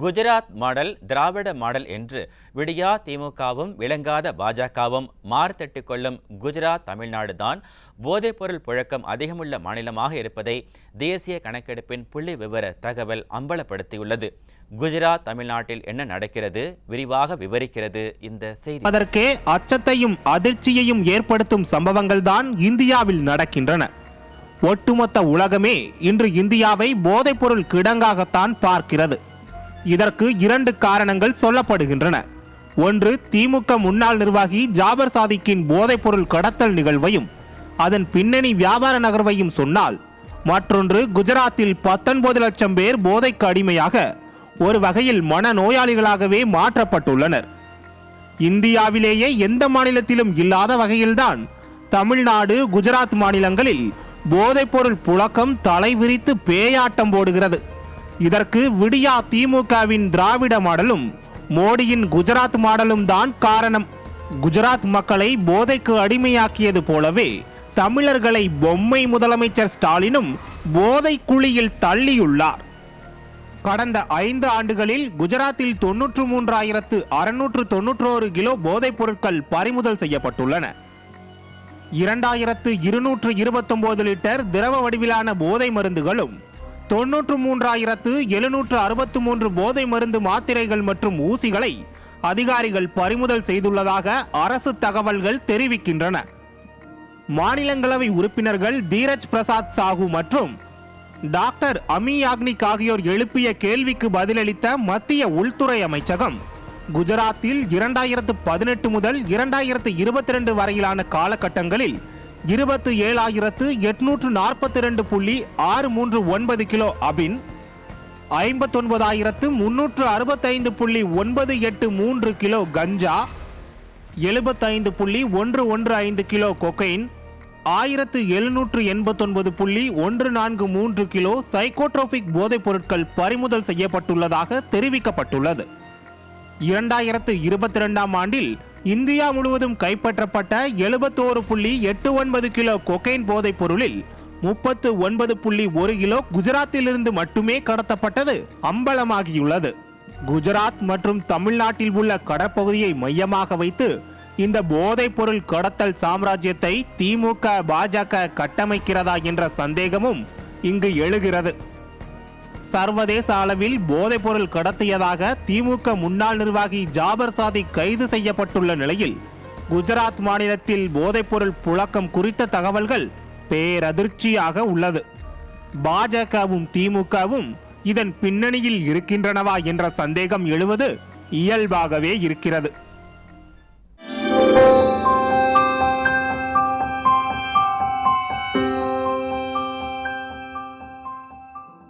Gujarat model, திராவிட model என்று விடியா திமுகவும் விளங்காத பாஜகவும் மார்த்தட்டிக் கொள்ளும் குஜராத் தமிழ்நாடு தான் போதைப்பொருள் புழக்கம் அதிகமுள்ள மாநிலமாக இருப்பதை தேசிய கணக்கெடுப்பின் புள்ளி விவர தகவல் அம்பலப்படுத்தியுள்ளது. குஜராத் தமிழ்நாட்டில் என்ன நடக்கிறது விரிவாக விவரிக்கிறது இந்த செய்தி. அதற்கே அச்சத்தையும் அதிர்ச்சியையும் ஏற்படுத்தும் சம்பவங்கள் தான் இந்தியாவில் நடக்கின்றன. ஒட்டுமொத்த உலகமே இன்று இந்தியாவை போதைப்பொருள் கிடங்காகத்தான் பார்க்கிறது. இதற்கு 2 காரணங்கள் சொல்லப்படுகின்றன. ஒன்று, திமுக முன்னாள் நிர்வாகி ஜாபர் சாதிக்கின் போதைப்பொருள் கடத்தல் நிகழ்வையும் அதன் பின்னணி வியாபார நகர்வையும் சொன்னால், மற்றொன்று குஜராத்தில் 19 லட்சம் பேர் போதைக்கு அடிமையாக ஒரு வகையில் மனநோயாளிகளாகவே மாற்றப்பட்டுள்ளனர். இந்தியாவிலேயே எந்த மாநிலத்திலும் இல்லாத வகையில்தான் தமிழ்நாடு, குஜராத் மாநிலங்களில் போதைப்பொருள் புழக்கம் தலைவிரித்து பேயாட்டம் போடுகிறது. இதற்கு விடியா திமுகவின் திராவிட மாடலும் மோடியின் குஜராத் மாடலும் தான் காரணம். குஜராத் மக்களை போதைக்கு அடிமையாக்கியது போலவே தமிழர்களை பொம்மை முதலமைச்சர் ஸ்டாலினும் போதை குழியில் தள்ளியுள்ளார். கடந்த 5 ஆண்டுகளில் குஜராத்தில் 93,691 கிலோ போதைப் பொருட்கள் பறிமுதல் செய்யப்பட்டுள்ளன. 2229 லிட்டர் திரவ வடிவிலான போதை மருந்துகளும் 93,763 போதை மருந்து மாத்திரைகள் மற்றும் ஊசிகளை அதிகாரிகள் பறிமுதல் செய்துள்ளதாக அரசு தகவல்கள் தெரிவிக்கின்றன. மாநிலங்களவை உறுப்பினர்கள் தீரஜ் பிரசாத் சாஹூ மற்றும் டாக்டர் அமி யாக்னிக் ஆகியோர் எழுப்பிய கேள்விக்கு பதிலளித்த மத்திய உள்துறை அமைச்சகம், குஜராத்தில் 2018 முதல் 2022 வரையிலான காலகட்டங்களில் 27,842.639 கிலோ அபின், 59,365.983 கிலோ கஞ்சா, 75.115 கிலோ கொக்கைன், 1,789.143 கிலோ சைக்கோட்ரோபிக் போதைப் பொருட்கள் பறிமுதல் செய்யப்பட்டுள்ளதாக தெரிவிக்கப்பட்டுள்ளது. 2022ஆம் ஆண்டில் இந்தியா முழுவதும் கைப்பற்றப்பட்ட 71.89 கிலோ கொக்கைன் போதைப் பொருளில் 39.1 கிலோ குஜராத்திலிருந்து மட்டுமே கடத்தப்பட்டது அம்பலமாகியுள்ளது. குஜராத் மற்றும் தமிழ்நாட்டில் உள்ள கடற்பகுதியை மையமாக வைத்து இந்த போதைப் பொருள் கடத்தல் சாம்ராஜ்யத்தை திமுக, பாஜக கட்டமைக்கிறதா என்ற சந்தேகமும் இங்கு எழுகிறது. சர்வதேச அளவில் போதைப் பொருள் கடத்தியதாக திமுக முன்னாள் நிர்வாகி ஜாபர் சாதிக் கைது செய்யப்பட்டுள்ள நிலையில் குஜராத் மாநிலத்தில் போதைப் பொருள் புழக்கம் குறித்த தகவல்கள் பேரதிர்ச்சியாக உள்ளது. பாஜகவும் திமுகவும் இதன் பின்னணியில் இருக்கின்றனவா என்ற சந்தேகம் எழுவது இயல்பாகவே இருக்கிறது.